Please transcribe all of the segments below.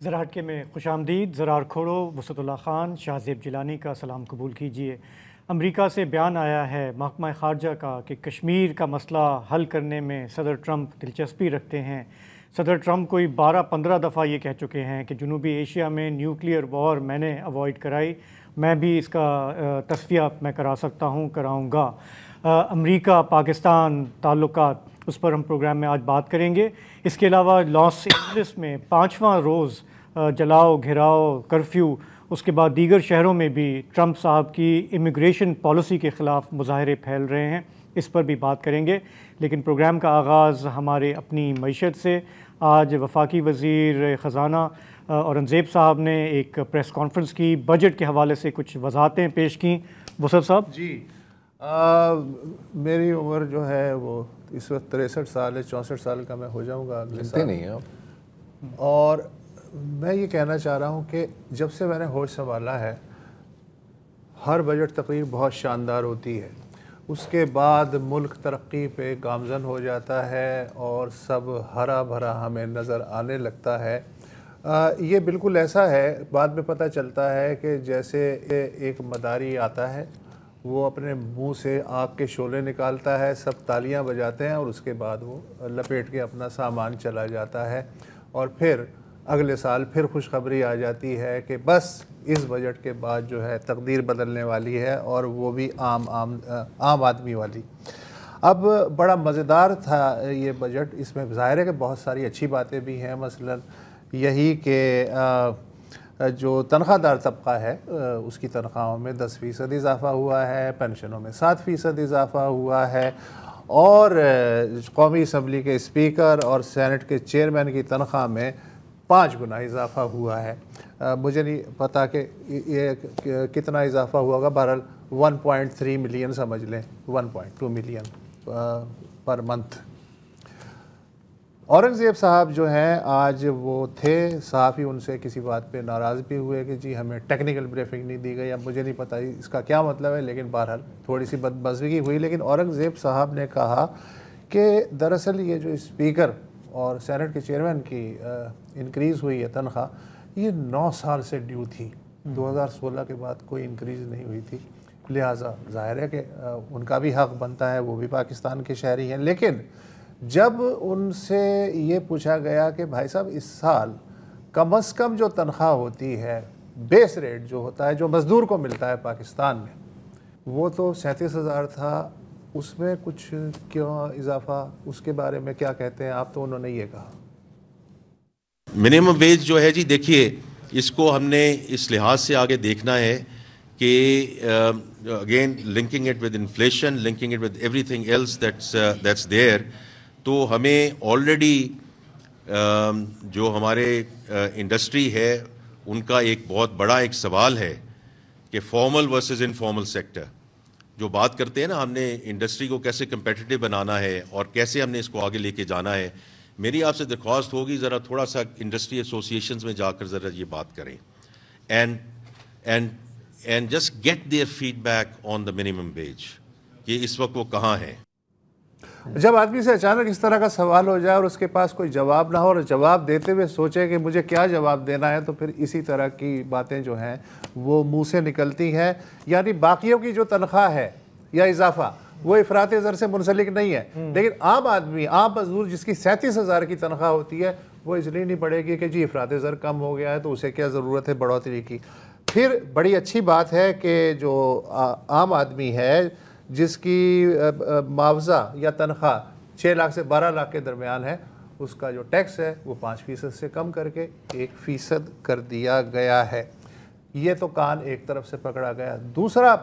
زراعت میں خوش آمدید۔ زرار کھوڑو، وسعت اللہ خان، شاہ زیب جیلانی کا سلام قبول کیجیے۔ امریکہ سے بیان آیا ہے محکمہ خارجہ کا کہ کشمیر کا مسئلہ حل کرنے میں صدر ٹرمپ دلچسپی رکھتے ہیں۔ صدر ٹرمپ کوئی 12-15 دفعہ یہ کہہ چکے ہیں کہ جنوبی ایشیا میں نیوکلیئر وار میں نے اوائڈ کرائی، میں بھی اس کا تصفیہ میں کرا سکتا ہوں، کراؤں گا۔ امریکہ پاکستان تعلقات، اس پر ہم پروگرام میں آج بات کریں گے۔ اس کے علاوہ لاس اینجلس میں 5واں روز جلاؤ گھیراؤ کرفیو، اس کے بعد دیگر شہروں میں بھی ٹرمپ صاحب کی امیگریشن پالیسی کے خلاف مظاہرے پھیل رہے ہیں، اس پر بھی بات کریں گے۔ لیکن پروگرام کا آغاز ہمارے اپنی معیشت سے۔ آج وفاقی وزیر خزانہ اورنگزیب صاحب نے ایک پریس کانفرنس کی، بجٹ کے حوالے سے کچھ وضاحتیں پیش کیں۔ وسعت صاحب جی، میری عمر جو ہے وہ اس وقت 63 سال ہے، 64 سال کا میں ہو جاؤں گا اگلے سال نہیں ہے۔ اور میں یہ کہنا چاہ رہا ہوں کہ جب سے میں نے ہوش سنبھالا ہے، ہر بجٹ تقریر بہت شاندار ہوتی ہے، اس کے بعد ملک ترقی پہ گامزن ہو جاتا ہے اور سب ہرا بھرا ہمیں نظر آنے لگتا ہے۔ یہ بالکل ایسا ہے، بعد میں پتہ چلتا ہے کہ جیسے ایک مداری آتا ہے، وہ اپنے منہ سے آگ کے شعلے نکالتا ہے، سب تالیاں بجاتے ہیں اور اس کے بعد وہ لپیٹ کے اپنا سامان چلا جاتا ہے، اور پھر اگلے سال پھر خوشخبری آ جاتی ہے کہ بس اس بجٹ کے بعد جو ہے تقدیر بدلنے والی ہے، اور وہ بھی عام آدمی والی۔ اب بڑا مزیدار تھا یہ بجٹ، اس میں ظاہر ہے کہ بہت ساری اچھی باتیں بھی ہیں، مثلا یہی کہ جو تنخواہ دار طبقہ ہے اس کی تنخواہوں میں 10% اضافہ ہوا ہے، پینشنوں میں 7% اضافہ ہوا ہے، اور قومی اسمبلی کے اسپیکر اور سینٹ کے چیئرمین کی تنخواہ میں 5 گنا اضافہ ہوا ہے۔ مجھے نہیں پتا کہ یہ کتنا اضافہ ہوا ہوگا، بہرحال 1.3 ملین سمجھ لیں، 1.2 ملین پر منتھ۔ اورنگزیب صاحب جو ہیں آج وہ تھے، صحافی ان سے کسی بات پہ ناراض بھی ہوئے کہ جی ہمیں ٹیکنیکل بریفنگ نہیں دی گئی۔ اب مجھے نہیں پتہ اس کا کیا مطلب ہے، لیکن بہرحال تھوڑی سی بدمزگی ہوئی۔ لیکن اورنگزیب صاحب نے کہا کہ دراصل یہ جو اسپیکر اور سینٹ کے چیئرمین کی انکریز ہوئی ہے تنخواہ، یہ 9 سال سے ڈیو تھی، 2016 کے بعد کوئی انکریز نہیں ہوئی تھی، لہٰذا ظاہر ہے کہ ان کا بھی حق بنتا ہے، وہ بھی پاکستان کے شہری ہیں۔ لیکن جب ان سے یہ پوچھا گیا کہ بھائی صاحب اس سال کم از کم جو تنخواہ ہوتی ہے، بیس ریٹ جو ہوتا ہے جو مزدور کو ملتا ہے پاکستان میں، وہ تو 37,000 تھا، اس میں کچھ کیوں اضافہ، اس کے بارے میں کیا کہتے ہیں آپ؟ تو انہوں نے یہ کہا منیمم ویج جو ہے جی، دیکھیے اس کو ہم نے اس لحاظ سے آگے دیکھنا ہے کہ again linking it with inflation, linking it with everything else that's there, تو ہمیں آلریڈی جو ہمارے انڈسٹری ہے ان کا ایک بہت بڑا ایک سوال ہے کہ فارمل ورسز انفارمل سیکٹر، جو بات کرتے ہیں نا ہم نے انڈسٹری کو کیسے کمپیٹیٹو بنانا ہے اور کیسے ہم نے اس کو آگے لے کے جانا ہے۔ میری آپ سے درخواست ہوگی ذرا تھوڑا سا انڈسٹری ایسوسیشنز میں جا کر ذرا یہ بات کریں and just get their feedback on the minimum wage کہ اس وقت وہ کہاں ہے۔ جب آدمی سے اچانک اس طرح کا سوال ہو جائے اور اس کے پاس کوئی جواب نہ ہو اور جواب دیتے ہوئے سوچے کہ مجھے کیا جواب دینا ہے، تو پھر اسی طرح کی باتیں جو ہیں وہ منہ سے نکلتی ہیں۔ یعنی باقیوں کی جو تنخواہ ہے یا اضافہ وہ افراط زر سے منسلک نہیں ہے، لیکن عام آدمی، عام مزدور جس کی 37,000 کی تنخواہ ہوتی ہے، وہ اس لیے نہیں پڑے گی کہ جی افراط زر کم ہو گیا ہے تو اسے کیا ضرورت ہے بڑھوتری کی۔ پھر بڑی اچھی بات ہے کہ جو عام آدمی ہے جس کی معاوضہ یا تنخواہ 6 لاکھ سے 12 لاکھ کے درمیان ہے، اس کا جو ٹیکس ہے وہ 5% سے کم کر کے 1% کر دیا گیا ہے۔ یہ تو کان ایک طرف سے پکڑا گیا۔ دوسرا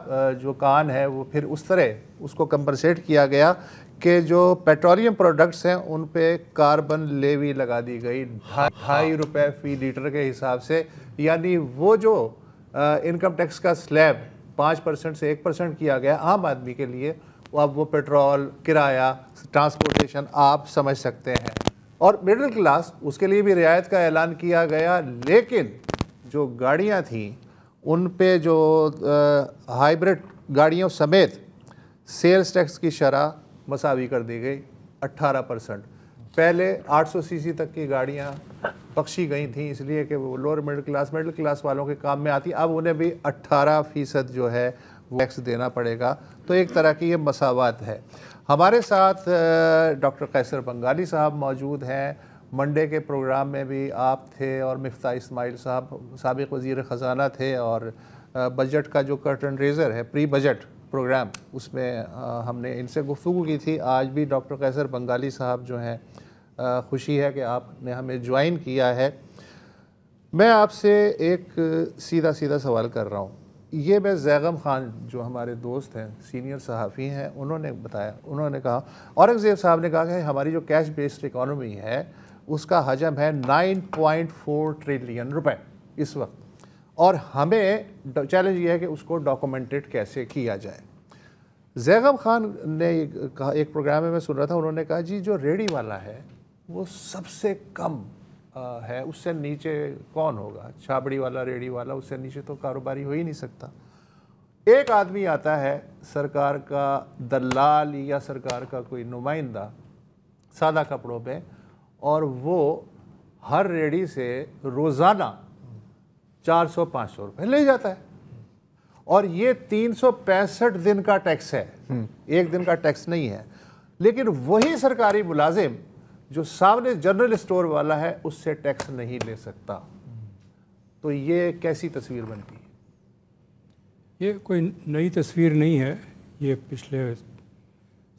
جو کان ہے وہ پھر اس طرح اس کو کمپنسیٹ کیا گیا کہ جو پیٹرولیم پروڈکٹس ہیں ان پہ کاربن لیوی لگا دی گئی 2.5 روپے فی لیٹر کے حساب سے، یعنی وہ جو انکم ٹیکس کا سلیب 5% سے 1% کیا گیا عام آدمی کے لیے، اب وہ پیٹرول، کرایہ، ٹرانسپورٹیشن آپ سمجھ سکتے ہیں، اور مڈل کلاس اس کے لیے بھی رعایت کا اعلان کیا گیا۔ لیکن جو گاڑیاں تھیں ان پہ جو ہائیبرڈ گاڑیوں سمیت سیلز ٹیکس کی شرح مساوی کر دی گئی 18%۔ پہلے 800 cc تک کی گاڑیاں بخشی گئی تھیں اس لیے کہ وہ لوور مڈل کلاس والوں کے کام میں آتی، اب انہیں بھی 18% جو ہے وہ ٹیکس دینا پڑے گا. تو ایک طرح کی یہ مساوات ہے. ہمارے ساتھ ڈاکٹر قیصر بنگالی صاحب موجود ہیں. منڈے کے پروگرام میں بھی آپ تھے اور مفتاح اسماعیل صاحب سابق وزیر خزانہ تھے، اور بجٹ کا جو کرٹن ریزر ہے پری بجٹ پروگرام اس میں ہم نے ان سے گفتگو کی تھی. آج بھی ڈاکٹر قیصر بنگالی صاحب جو ہیں خوشی ہے کہ آپ نے ہمیں جوائن کیا ہے. میں آپ سے ایک سیدھا سوال کر رہا ہوں. یہ میں زیغم خان جو ہمارے دوست ہیں سینئر صحافی ہیں انہوں نے بتایا، انہوں نے کہا، اورنگزیب صاحب نے کہا کہ ہماری جو کیش بیسڈ اکانومی ہے اس کا حجم ہے 9.4 ٹریلین روپے اس وقت، اور ہمیں چیلنج یہ ہے کہ اس کو ڈاکومنٹڈ کیسے کیا جائے. زیغم خان نے کہا، ایک پروگرام میں میں سن رہا تھا، انہوں نے کہا جی جو ریڑھی والا ہے وہ سب سے کم ہے، اس سے نیچے کون ہوگا؟ چھابڑی والا، ریڑھی والا، اس سے نیچے تو کاروباری ہو ہی نہیں سکتا. ایک آدمی آتا ہے سرکار کا دلال یا سرکار کا کوئی نمائندہ سادہ کپڑوں پہ، اور وہ ہر ریڑھی سے روزانہ 400-500 روپے لے جاتا ہے، اور یہ 365 دن کا ٹیکس ہے، ایک دن کا ٹیکس نہیں ہے. لیکن وہی سرکاری ملازم جو سامنے جنرل اسٹور والا ہے اس سے ٹیکس نہیں لے سکتا. تو یہ کیسی تصویر بنتی ہے؟ یہ کوئی نئی تصویر نہیں ہے، یہ پچھلے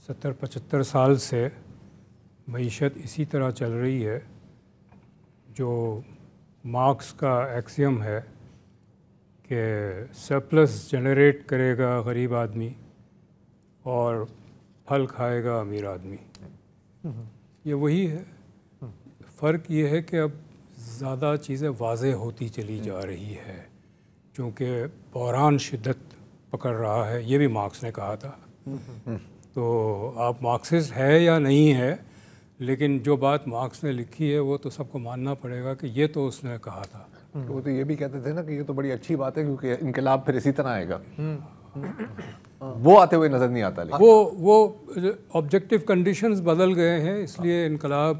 70-75 سال سے معیشت اسی طرح چل رہی ہے. جو مارکس کا ایکسیم ہے کہ سرپلس جنریٹ کرے گا غریب آدمی اور پھل کھائے گا امیر آدمی، یہ وہی ہے. فرق یہ ہے کہ اب زیادہ چیزیں واضح ہوتی چلی جا رہی ہے، چونکہ بحران شدت پکڑ رہا ہے. یہ بھی مارکس نے کہا تھا. تو آپ مارکسسٹ ہے یا نہیں ہے، لیکن جو بات مارکس نے لکھی ہے وہ تو سب کو ماننا پڑے گا کہ یہ تو اس نے کہا تھا. وہ تو یہ بھی کہتے تھے نا کہ یہ تو بڑی اچھی بات ہے کیونکہ انقلاب پھر اسی طرح آئے گا. وہ آتے ہوئے نظر نہیں آتا. وہ آبجیکٹیو کنڈیشنز بدل گئے ہیں، اس لیے انقلاب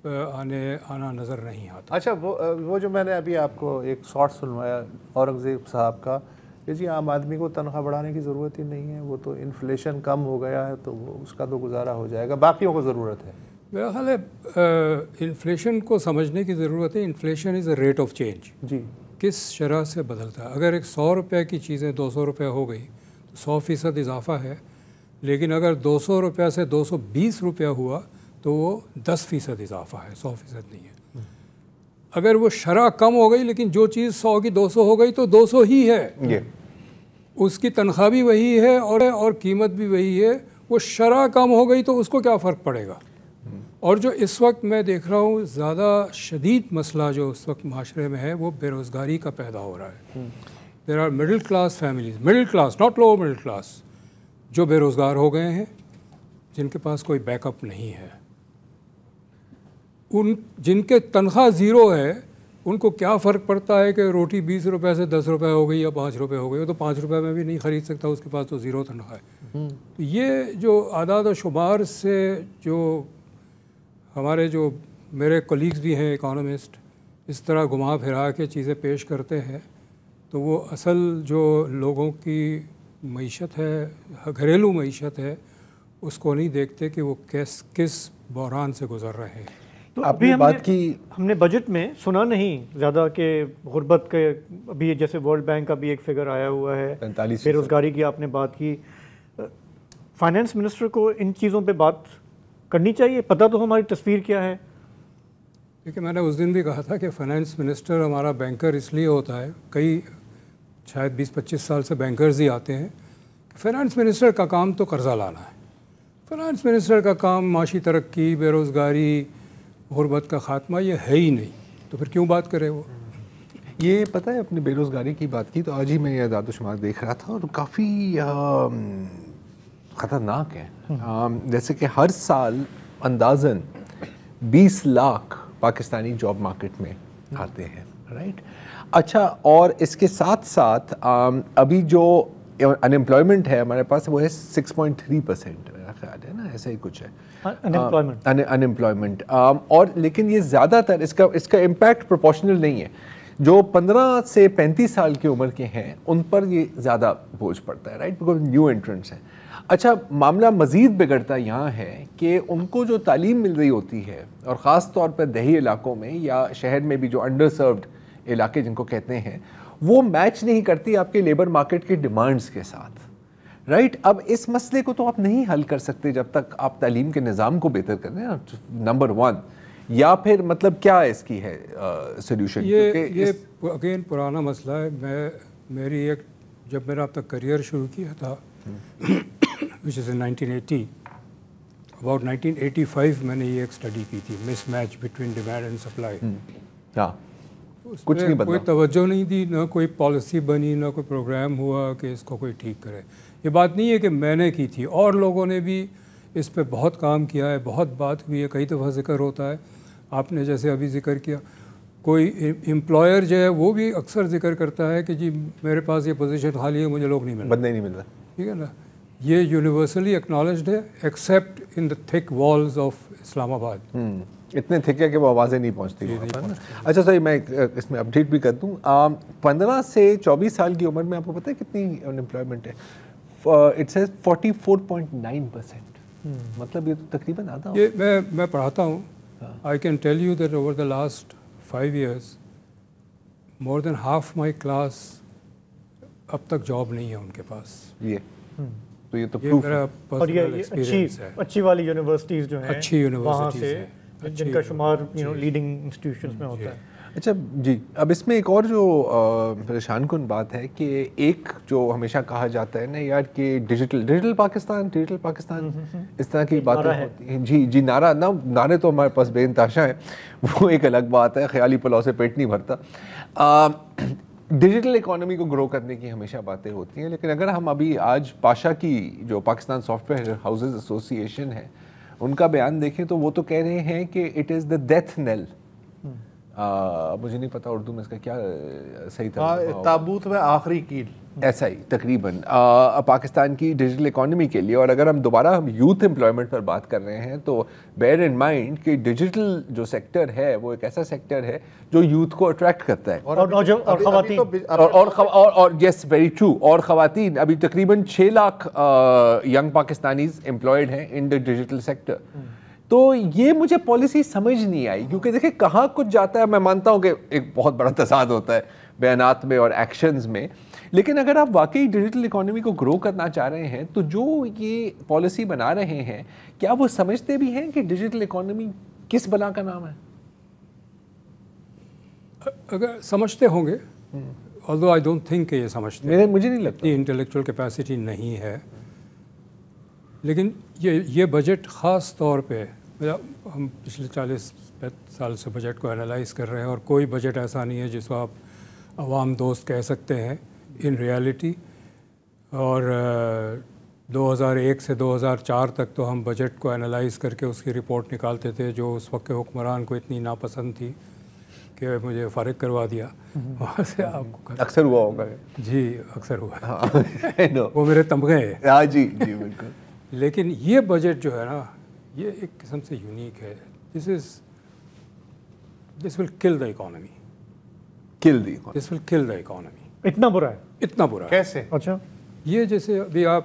آنا نظر نہیں آتا. اچھا، وہ جو میں نے ابھی آپ کو ایک شارٹ سنوایا اورنگزیب صاحب کا کہ جی عام آدمی کو تنخواہ بڑھانے کی ضرورت ہی نہیں ہے، وہ تو انفلیشن کم ہو گیا ہے تو وہ اس کا تو گزارا ہو جائے گا، باقیوں کو ضرورت ہے. میرا خیال ہے انفلیشن کو سمجھنے کی ضرورت ہے. Inflation is a rate of change. جی، کس شرح سے بدلتا ہے. اگر ایک 100 روپے کی چیزیں 200 روپے ہو گئی تو 100% اضافہ ہے، لیکن اگر 200 روپے سے 220 روپیہ ہوا تو وہ 10% اضافہ ہے، 100% نہیں ہے. اگر وہ شرح کم ہو گئی لیکن جو چیز 100 کی 200 ہو گئی تو 200 ہی ہے، اس کی تنخواہ بھی وہی ہے اور قیمت بھی وہی ہے. وہ شرح کم ہو گئی تو اس کو کیا فرق پڑے گا. اور جو اس وقت میں دیکھ رہا ہوں زیادہ شدید مسئلہ جو اس وقت معاشرے میں ہے وہ بے روزگاری کا پیدا ہو رہا ہے. There are middle class families, middle class not lower middle class, جو بے روزگار ہو گئے ہیں، جن کے پاس کوئی بیک اپ نہیں ہے. جن کے تنخواہ زیرو ہے ان کو کیا فرق پڑتا ہے کہ روٹی 20 روپے سے 10 روپے ہو گئی یا 5 روپے ہو گئی. وہ تو 5 روپے میں بھی نہیں خرید سکتا، اس کے پاس تو زیرو تنخواہ ہے. یہ جو اعداد و شمار سے جو ہمارے جو میرے کولیگز بھی ہیں اکانومسٹ اس طرح گھما پھرا کے چیزیں پیش کرتے ہیں، تو وہ اصل جو لوگوں کی معیشت ہے، گھریلو معیشت ہے، اس کو نہیں دیکھتے کہ وہ کس بحران سے گزر رہے ہیں. تو ابھی ہم نے بجٹ میں سنا نہیں زیادہ کہ غربت کے، ابھی جیسے ورلڈ بینک کا بھی ایک فگر آیا ہوا ہے، بے روزگاری کی آپ نے بات کی. فائنانس منسٹر کو ان چیزوں پہ بات کرنی چاہیے، پتہ تو ہماری تصویر کیا ہے. دیکھیے میں نے اس دن بھی کہا تھا کہ فائنانس منسٹر ہمارا بینکر اس لیے ہوتا ہے، کئی شاید 20-25 سال سے بینکرز ہی آتے ہیں. فائنانس منسٹر کا کام تو قرضہ لانا ہے. فائنانس منسٹر کا کام معاشی ترقی، بے روزگاری، غربت کا خاتمہ یہ ہے ہی نہیں. تو پھر کیوں بات کرے وہ؟ یہ پتہ ہے اپنی بے روزگاری کی بات کی تو آج ہی میں یہ اعداد و شمار دیکھ رہا تھا اور کافی خطرناک ہے. جیسے کہ ہر سال اندازاً 20 لاکھ پاکستانی جاب مارکیٹ میں آتے ہیں، رائٹ. اچھا، اور اس کے ساتھ ساتھ ابھی جو ان امپلائمنٹ ہے ہمارے پاس وہ ہے 6.3%، میرا خیال ہے نا ایسا ہی کچھ ہے انمپلائمنٹ. اور لیکن یہ زیادہ تر اس کا امپیکٹ پروپورشنل نہیں ہے. جو 15 سے 35 سال کی عمر کے ہیں ان پر یہ زیادہ بوجھ پڑتا ہے, رائٹ, بیکاز نیو انٹرنٹس ہیں. اچھا, معاملہ مزید بگڑتا یہاں ہے کہ ان کو جو تعلیم مل رہی ہوتی ہے, اور خاص طور پر دیہی علاقوں میں یا شہر میں بھی جو انڈر سروڈ علاقے جن کو کہتے ہیں, وہ میچ نہیں کرتی آپ کے لیبر مارکیٹ کے ڈیمانڈز کے ساتھ, رائٹ. اب اس مسئلے کو تو آپ نہیں حل کر سکتے جب تک آپ تعلیم کے نظام کو بہتر کریں, نمبر 1. یا پھر مطلب کیا اس کی ہے سلیوشن؟ یہ اگین پرانا مسئلہ ہے. میری ایک جب میرا اب تک کریئر شروع کیا تھا which is in 1980, about 1985 میں نے یہ ایک اسٹڈی کی تھی, mismatch between demand and supply. کچھ نہیں بدلا, کوئی توجہ نہیں دی, نہ کوئی پالیسی بنی, نہ کوئی پروگرام ہوا کہ اس کو کوئی ٹھیک کرے. یہ بات نہیں ہے کہ میں نے کی تھی, اور لوگوں نے بھی اس پہ بہت کام کیا ہے, بہت بات ہوئی ہے, کئی دفعہ ذکر ہوتا ہے. آپ نے جیسے ابھی ذکر کیا, کوئی امپلائر جو ہے وہ بھی اکثر ذکر کرتا ہے کہ جی میرے پاس یہ پوزیشن خالی ہے, مجھے لوگ نہیں مل رہے, بدلے نہیں مل رہا, ٹھیک ہے نا. یہ یونیورسلی ایکنالجڈ ہے ایکسیپٹ ان دا تھک والز آف اسلام آباد. اتنے تھک ہے کہ وہ آوازیں نہیں پہنچتی. اچھا سر, میں اس میں اپڈیٹ بھی کر دوں. 15 سے 24 سال کی عمر میں آپ کو پتہ ہے کتنی انمپلائمنٹ ہے؟ It says 44.9%. مطلب یہ تو تقریباً آدھا. یہ میں پڑھاتا ہوں. I can tell you that over the last 5 years more than half my class اب تک جاب نہیں ہے ان کے پاس. تو یہ تو پروف ہے. اور یہ اچھی والی یونیورسٹیز جو ہیں, اچھی یونیورسٹیز ہیں جن کا شمار لیڈنگ انسٹیٹیوشنز میں ہوتا ہے. اچھا جی, اب اس میں ایک اور جو پریشان کن بات ہے کہ ایک جو ہمیشہ کہا جاتا ہے نا یار کہ ڈیجیٹل پاکستان اس طرح کی باتیں ہوتی ہیں. جی نعرے تو ہمارے پاس بے انتہا ہیں, وہ ایک الگ بات ہے, خیالی پلاؤ سے پیٹ نہیں بھرتا. ڈیجیٹل اکانومی کو گرو کرنے کی ہمیشہ باتیں ہوتی ہیں, لیکن اگر ہم ابھی آج پاشا کی جو پاکستان سافٹ ویئر ہاؤسز ایسوسی ایشن ہے ان کا بیان دیکھیں تو وہ تو کہہ رہے ہیں کہ اٹ از دا ڈیتھ نیل. مجھے نہیں پتا اردو میں اس کا کیا صحیح تھا, تابوت میں آخری کیل, ایسا ہی تقریباً پاکستان کی ڈیجیٹل اکانومی کے لیے. اور اگر ہم دوبارہ یوتھ امپلائمنٹ پر بات کر رہے ہیں تو بیئر ان مائنڈ کہ ڈیجیٹل جو سیکٹر ہے وہ ایک ایسا سیکٹر ہے جو یوتھ کو اٹریکٹ کرتا ہے. اور خواتین, اور یس ویری ٹرو, اور خواتین ابھی تقریباً 6 لاکھ ینگ پاکستانیز امپلائڈ ہیں ان دا ڈیجیٹل سیکٹر. تو یہ مجھے پالیسی سمجھ نہیں آئی, کیونکہ دیکھیں کہاں کچھ جاتا ہے. میں مانتا ہوں کہ ایک بہت بڑا تضاد ہوتا ہے بیانات میں اور ایکشنز میں, لیکن اگر آپ واقعی ڈیجیٹل اکانومی کو گرو کرنا چاہ رہے ہیں تو جو یہ پالیسی بنا رہے ہیں کیا وہ سمجھتے بھی ہیں کہ ڈیجیٹل اکانومی کس بلا کا نام ہے؟ اگر سمجھتے ہوں گے, although I don't think کہ یہ سمجھتے ہیں, مجھے نہیں لگتا انٹلیکچوئل کیپیسٹی نہیں ہے. لیکن یہ بجٹ خاص طور پہ ہم پچھلے 40 سال سے بجٹ کو انالائز کر رہے ہیں, اور کوئی بجٹ ایسا نہیں ہے جس کو آپ عوام دوست کہہ سکتے ہیں ان ریالٹی. اور 2001 سے 2004 تک تو ہم بجٹ کو انالائز کر کے اس کی رپورٹ نکالتے تھے, جو اس وقت کے حکمران کو اتنی ناپسند تھی کہ مجھے فارغ کروا دیا وہاں سے. آپ کو اکثر ہوا ہوگا. جی اکثر ہوا, وہ میرے تمغے ہیں. ہاں جی بالکل. لیکن یہ بجٹ جو ہے نا یہ ایک قسم سے یونیک ہے. دس ول کل دا اکانومی. دس ول کل دا اکانومی. اتنا برا ہے؟ اتنا برا ہے. کیسے؟ اچھا, یہ جیسے ابھی آپ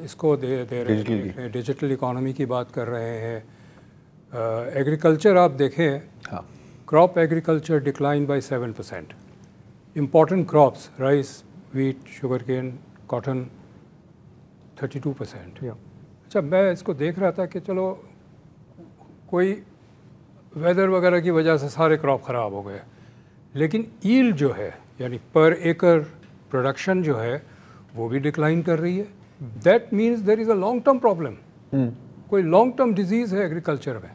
اس کو دے رہے ہیں, ڈیجیٹل اکانومی کی بات کر رہے ہیں. ایگریکلچر آپ دیکھیں, crop agriculture decline by 7%. Important crops rice, wheat, sugarcane, cotton 32%. اچھا, میں اس کو دیکھ رہا تھا کہ چلو کوئی ویدر وغیرہ کی وجہ سے سارے کراپ خراب ہو گئے, لیکن ایلڈ جو ہے یعنی پر ایکر پروڈکشن جو ہے وہ بھی ڈکلائن کر رہی ہے. That means there is a long term problem. کوئی لانگ ٹرم ڈیزیز ہے ایگریکلچر میں,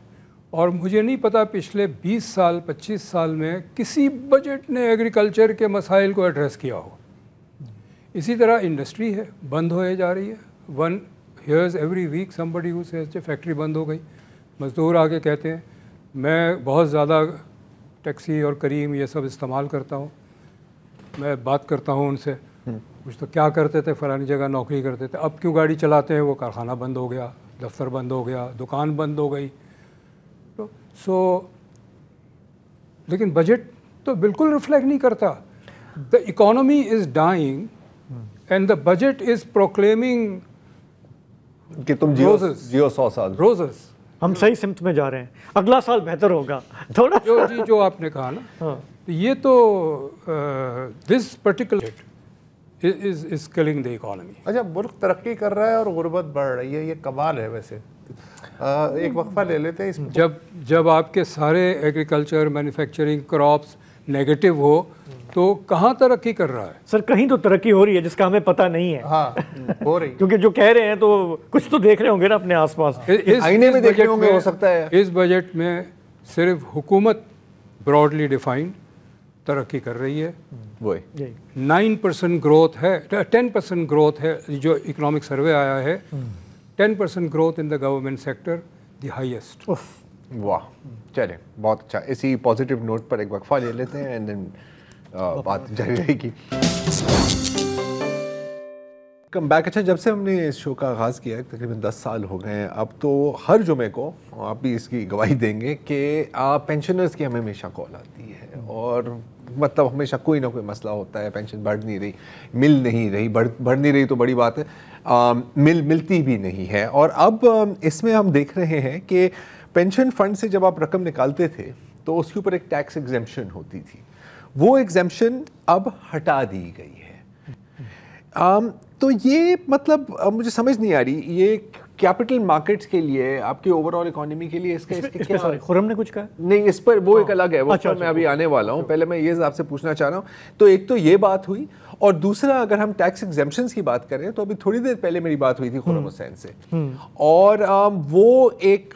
اور مجھے نہیں پتا پچھلے 20 سال 25 سال میں کسی بجٹ نے ایگریکلچر کے مسائل کو ایڈریس کیا ہو. اسی طرح انڈسٹری ہے, بند ہوئے جا رہی ہے. One hears every week somebody who says factory بند ہو گئی. مزدور آگے کہتے ہیں میں بہت زیادہ ٹیکسی اور کریم یہ سب استعمال کرتا ہوں. میں بات کرتا ہوں ان سے, کچھ تو کیا کرتے تھے, فلانی جگہ نوکری کرتے تھے, اب کیوں گاڑی چلاتے ہیں, وہ کارخانہ بند ہو گیا, دفتر بند ہو گیا, دکان بند ہو گئی. سو لیکن بجٹ تو بالکل ریفلیکٹ نہیں کرتا. The economy is dying and the budget is proclaiming کہ تم جیو 100 سال. روزز ہم صحیح سمت میں جا رہے ہیں, اگلا سال بہتر ہوگا تھوڑا. جو آپ نے کہا نا, یہ تو this particular is killing the economy. اچھا, ملک ترقی کر رہا ہے اور غربت بڑھ رہی ہے, یہ کمال ہے. ویسے ایک وقفہ لے لیتے ہیں اس میں. جب آپ کے سارے ایگریکلچر, مینوفیکچرنگ, کراپس نیگیٹو ہو تو کہاں ترقی کر رہا ہے؟ سر کہیں تو ترقی ہو رہی ہے جس کا ہمیں پتہ نہیں ہے. ہاں ہو رہی, کیونکہ جو کہہ رہے ہیں تو کچھ تو دیکھ رہے ہوں گے نا اپنے آس پاس, آئینے میں دیکھ رہے ہوں گے ہو سکتا ہے. اس بجٹ میں صرف حکومت براڈلی ڈیفائنڈ ترقی کر رہی ہے. وہی 9% گروتھ ہے, 10% گروتھ ہے. جو اکنامک سروے آیا ہے 10% growth in the government sector, the highest. واہ, چلیں بہت اچھا. اسی پازیٹیو نوٹ پر ایک وقفہ لے لیتے ہیں اینڈ دین بات جاری رہے گی. Come back. اچھا, جب سے ہم نے اس شو کا آغاز کیا ہے تقریباً 10 سال ہو گئے ہیں. اب تو ہر جمعے کو آپ بھی اس کی گواہی دیں گے کہ پینشنرز کی ہمیں ہمیشہ کال آتی ہے, اور مطلب ہمیشہ کوئی نہ کوئی مسئلہ ہوتا ہے. پینشن بڑھ نہیں رہی, مل نہیں رہی, بڑھ نہیں رہی تو بڑی بات ہے, ملتی بھی نہیں ہے. اور اب اس میں ہم دیکھ رہے ہیں کہ پینشن فنڈ سے جب آپ رقم نکالتے تھے تو اس کے اوپر ایک ٹیکس ایگزمپشن ہوتی تھی. وہ ایگزمپشن اب ہٹا دی گئی ہے. تو یہ مطلب مجھے سمجھ نہیں آ رہی, یہ کیپٹل مارکیٹس کے لیے, آپ کی اوور آل اکانومی کے لیے اس کا خرم نے کچھ کہا نہیں, اس پر وہ ایک الگ ہے, وہ میں ابھی آنے والا ہوں. پہلے میں یہ آپ سے پوچھنا چاہ رہا ہوں. تو ایک تو یہ بات ہوئی, اور دوسرا اگر ہم ٹیکس ایگزمپشنز کی بات کریں تو ابھی تھوڑی دیر پہلے میری بات ہوئی تھی خرم حسین سے, اور وہ ایک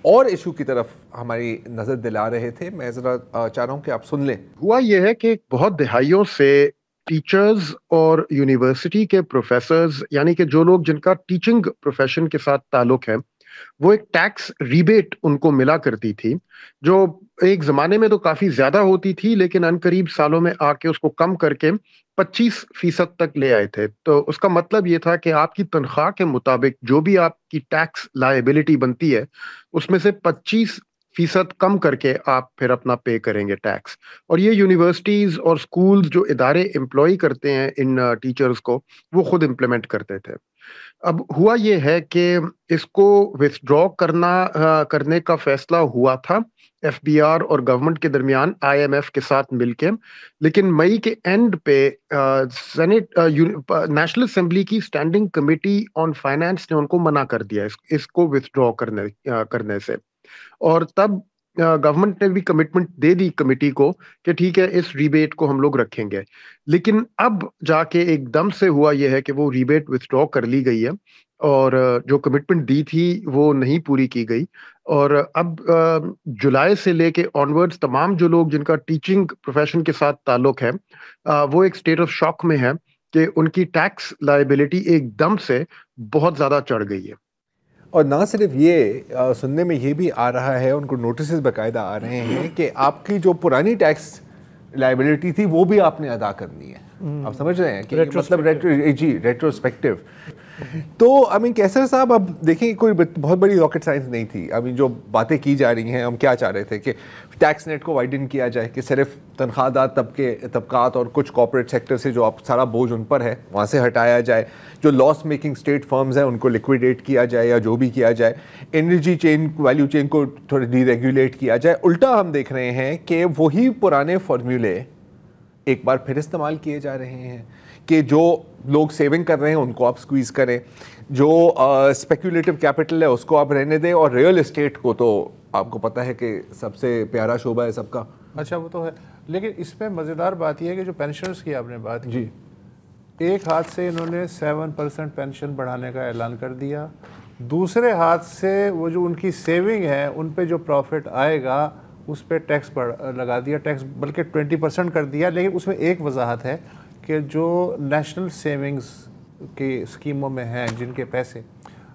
اور ایشو کی طرف ہماری نظر دلا رہے تھے. میں ذرا چاہ رہا ہوں کہ آپ سن لیں. ہوا یہ ہے کہ بہت دہائیوں سے ٹیچرز اور یونیورسٹی کے پروفیسرز, یعنی کہ جو لوگ جن کا ٹیچنگ پروفیشن کے ساتھ تعلق ہے, وہ ایک ٹیکس ریبیٹ ان کو ملا کرتی تھی, جو ایک زمانے میں تو کافی زیادہ ہوتی تھی, لیکن ان قریب سالوں میں آ کے اس کو کم کر کے 25% تک لے آئے تھے. تو اس کا مطلب یہ تھا کہ آپ کی تنخواہ کے مطابق جو بھی آپ کی ٹیکس لائبلٹی بنتی ہے, اس میں سے 25% کم کر کے آپ پھر اپنا پے کریں گے ٹیکس. اور یہ یونیورسٹیز اور سکولز جو ادارے امپلائی کرتے ہیں ان ٹیچرز کو, وہ خود امپلیمنٹ کرتے تھے. اب ہوا یہ ہے کہ اس کو وتھڈرا کرنے کا فیصلہ ہوا تھا ایف بی آر اور گورنمنٹ کے درمیان, آئی ایم ایف کے ساتھ مل کے, لیکن مئی کے اینڈ پہ سینٹ نیشنل اسمبلی کی اسٹینڈنگ کمیٹی آن فائنانس نے ان کو منع کر دیا اس کو وتھڈرا کرنے سے. اور تب گورنمنٹ نے بھی کمٹمنٹ دے دی کمیٹی کو کہ ٹھیک ہے اس ریبیٹ کو ہم لوگ رکھیں گے. لیکن اب جا کے ایک دم سے ہوا یہ ہے کہ وہ ریبیٹ وتھڈرا کر لی گئی ہے, اور جو کمٹمنٹ دی تھی وہ نہیں پوری کی گئی. اور اب جولائی سے لے کے آنورڈز تمام جو لوگ جن کا ٹیچنگ پروفیشن کے ساتھ تعلق ہے, وہ ایک اسٹیٹ آف شاک میں ہے کہ ان کی ٹیکس لائبلٹی ایک دم سے بہت زیادہ چڑھ گئی ہے. اور نہ صرف یہ, سننے میں یہ بھی آ رہا ہے, ان کو نوٹسز باقاعدہ آ رہے ہیں کہ آپ کی جو پرانی ٹیکس لائبلٹی تھی وہ بھی آپ نے ادا کرنی ہے. آپ سمجھ رہے ہیں کہ مطلب ریٹروسپیکٹو. تو کیسر صاحب, اب دیکھیں کوئی بہت بڑی راکٹ سائنس نہیں تھی. جو باتیں کی جا رہی ہیں, ہم کیا چاہ رہے تھے کہ ٹیکس نیٹ کو وائڈن کیا جائے, کہ صرف تنخواہ دار طبقات اور کچھ کارپوریٹ سیکٹر سے جو آپ سارا بوجھ ان پر ہے وہاں سے ہٹایا جائے, جو لاس میکنگ اسٹیٹ فرمز ہیں ان کو لیکویڈیٹ کیا جائے, یا جو بھی کیا جائے, انرجی چین ویلیو چین کو تھوڑا ڈی ریگولیٹ کیا جائے. الٹا ہم دیکھ رہے ہیں کہ وہی پرانے فارمولے ایک بار پھر استعمال کیے جا رہے ہیں کہ جو لوگ سیونگ کر رہے ہیں ان کو آپ سکویز کریں, جو اسپیکولیٹو کیپٹل ہے اس کو آپ رہنے دیں, اور ریئل اسٹیٹ کو تو آپ کو پتہ ہے کہ سب سے پیارا شعبہ ہے سب کا. اچھا وہ تو ہے, لیکن اس میں مزیدار بات یہ ہے کہ جو پینشنرز کی آپ نے بات کی, ایک ہاتھ سے انہوں نے 7% پینشن بڑھانے کا اعلان کر دیا, دوسرے ہاتھ سے وہ جو ان کی سیونگ ہے ان پہ جو پروفٹ آئے گا اس پہ ٹیکس لگا دیا, ٹیکس بلکہ 20% کر دیا. لیکن اس میں ایک وضاحت ہے کہ جو نیشنل سیونگز کی اسکیموں میں ہیں جن کے پیسے,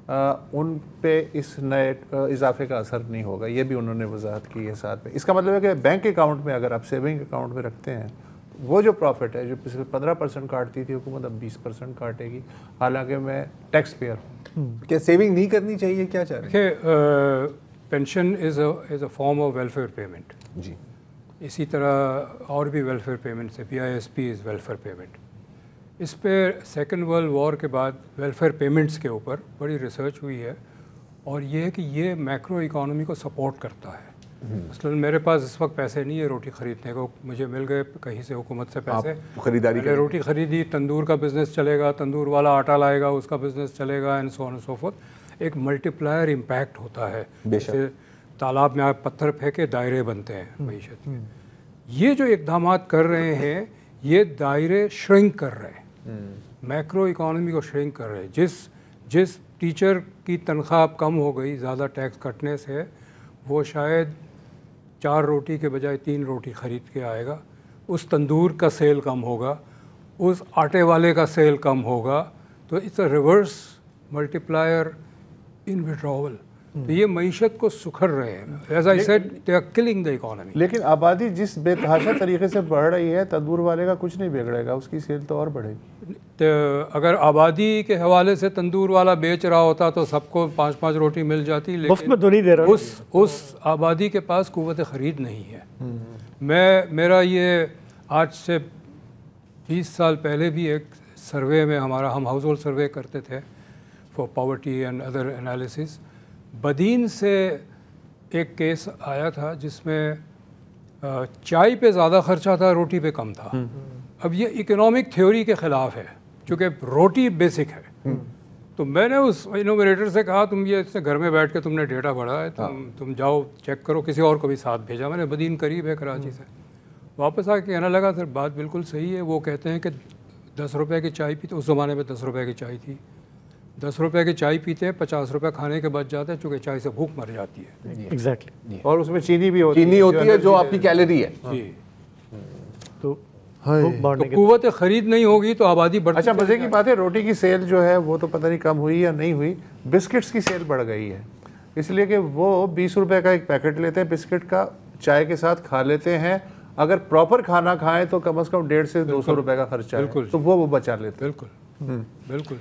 ان پہ اس نئے اضافے کا اثر نہیں ہوگا. یہ بھی انہوں نے وضاحت کی ہے ساتھ میں. اس کا مطلب ہے کہ بینک اکاؤنٹ میں اگر آپ سیونگ اکاؤنٹ میں رکھتے ہیں وہ جو پروفٹ ہے جو پچھلے 15% کاٹتی تھی حکومت اب 20% کاٹے گی، حالانکہ میں ٹیکس پیئر ہوں. کیا سیونگ نہیں کرنی چاہیے؟ کیا چاہ رہے ہیں؟ کہ pension is a form of welfare payment. جی اسی طرح اور بھی ویلفیئر پیمنٹس ہے. PISP is welfare payment. اس پہ سیکنڈ ورلڈ وار کے بعد ویلفیئر پیمنٹس کے اوپر بڑی ریسرچ ہوئی ہے، اور یہ ہے کہ یہ میکرو اکانومی کو سپورٹ کرتا ہے. مثلاً میرے پاس اس وقت پیسے نہیں ہے روٹی خریدنے کو، مجھے مل گئے کہیں سے حکومت سے پیسے، خریداری میں نے روٹی خریدی، تندور کا بزنس چلے گا، تندور والا آٹا لائے گا، اس کا بزنس چلے گا، and so on and so forth. ایک ملٹی پلائر امپیکٹ ہوتا ہے. جیسے تالاب میں آپ پتھر پھینکے دائرے بنتے ہیں معیشت میں. یہ جو اقدامات کر رہے ہیں یہ دائرے شرنک کر رہے ہیں، میکرو اکانومی کو شرنک کر رہے ہیں. جس ٹیچر کی تنخواہ اب کم ہو گئی زیادہ ٹیکس کٹنے سے، وہ شاید 4 روٹی کے بجائے 3 روٹی خرید کے آئے گا. اس تندور کا سیل کم ہوگا، اس آٹے والے کا سیل کم ہوگا. تو it's a reverse multiplier in withdrawal. تو یہ معیشت کو سکھر رہے ہیں. As I said they are killing the economy. لیکن آبادی جس بے تحاشا طریقے سے بڑھ رہی ہے، تندور والے کا کچھ نہیں بگڑے گا، اس کی سیل تو اور بڑھے گی. اگر آبادی کے حوالے سے تندور والا بیچ رہا ہوتا تو سب کو 5-5 روٹی مل جاتی، لیکن اس آبادی کے پاس قوت خرید نہیں ہے. میرا یہ آج سے 20 سال پہلے بھی ایک سروے میں ہم ہاؤس ہولڈ سروے کرتے تھے for poverty and other analyses. Badin سے ایک کیس آیا تھا جس میں چائے پہ زیادہ خرچہ تھا، روٹی پہ کم تھا. اب یہ اکنامک تھیوری کے خلاف ہے چونکہ روٹی بیسک ہے. تو میں نے اس انومریٹر سے کہا تم یہ گھر میں بیٹھ کے تم نے ڈیٹا بڑھا ہے، تم جاؤ چیک کرو. کسی اور کو بھی ساتھ بھیجا میں نے. بدین قریب ہے کراچی سے. واپس آ کے کہنے لگا سر بات بالکل صحیح ہے. وہ کہتے ہیں کہ 10 روپے کی چائے پیتے، اس زمانے میں 10 روپے کی چائے تھی، 10 روپے کی چائے پیتے ہیں، 50 روپے کھانے کے بچ جاتے ہیں چونکہ چائے سے بھوک مر جاتی ہے. ایگزیکٹلی. اور اس میں چینی بھی ہوتی ہے جو آپ کی کیلری ہے. جی. تو قوت خرید نہیں ہوگی تو آبادی بڑھ. اچھا مزے کی بات ہے، روٹی کی سیل جو ہے وہ تو پتہ نہیں کم ہوئی یا نہیں ہوئی، بسکٹس کی سیل بڑھ گئی ہے. اس لیے کہ وہ 20 روپے کا ایک پیکٹ لیتے ہیں بسکٹ کا، چائے کے ساتھ کھا لیتے ہیں. اگر پراپر کھانا کھائیں تو کم از کم 150 سے 200 روپے کا خرچہ ہے، تو وہ بچا لیتے ہیں. بالکل.